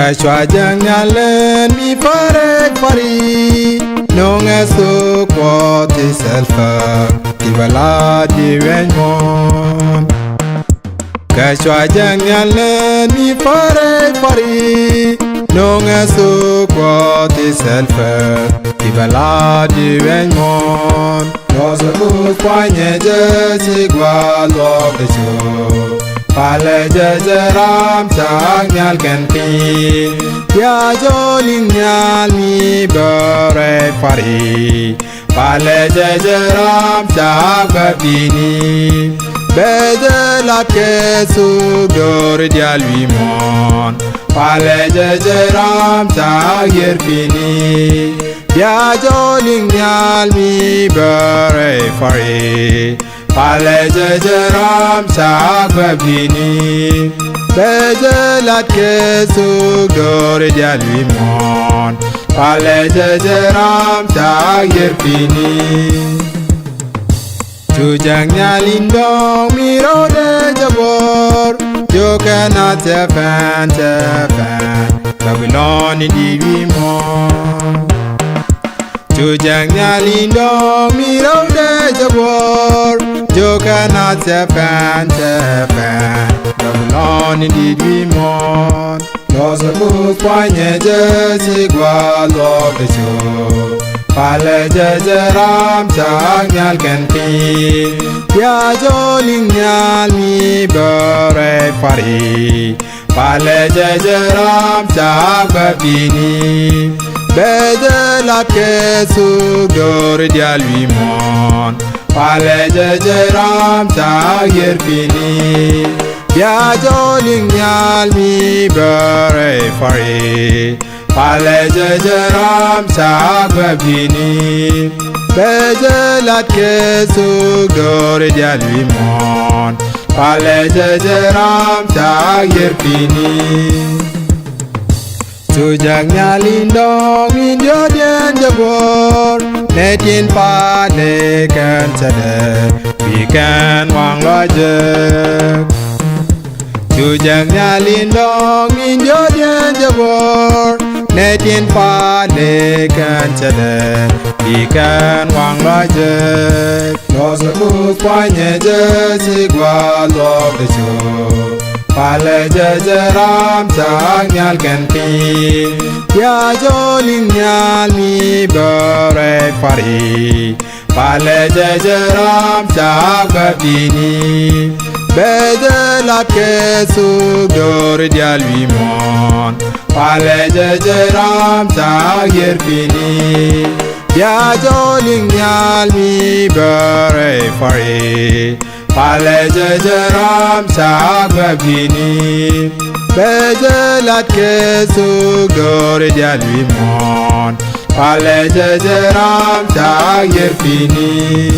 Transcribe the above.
Kachwajang nyalen mi farek fari Nonga so kwati selfa Tibala diwen mon Kachwajang nyalen mi farek fari Nonga so kwati selfa Tibala diwen mon Nozo kukwanye jesigwa lok de cho Pale jejeram chak nyal kenpi Ya joling nyal mi bere fari Pale jejeram chak bapini Bejelat ke sugdor dial wimon Pale jejeram chak yerpini Ya joling nyal mi bere fari Pale jejeram chak babini Bejelat ke sugdor dial wimon Pale jejeram chak yerpini Chujang nyalindong miro de jabor Jokana tepan Babylon di wimon Chujang nyalindong miro de jabor Jokana tepan Babylon di wimon Losa kukwanye jesigwa lok de cho Pale jejeram chak nyal kenpi Ya joling nyal mi bere fari Pale jejeram chak bapini Bejelat ke sugdor dial wimon Pale jejeram chak yerpini Ya joling nyal mi bere fari Pale jejeram chak bapini Bejelat ke sugdor dial wimon Pale jejeram chak yerpini Chujang nyalindong indio dien jabor Netin pa nekan chade Bikan wang lojek Chujang nyalindong indio dien jabor Netin pa nekan chade Bikan wang lojek Losa kukwanye jesigwa lok de cho Pale jejeram chak nyal kenpi Ya joling nyal mi bere fari Pale jejeram chak bapini Bejelat ke sugdor dial wimon Pale jejeram chak yerpini Ya joling nyal mi bere fari Pale jejeram chak bapini Bejelat ke sugdor dial wimon Pale jejeram chak yerpini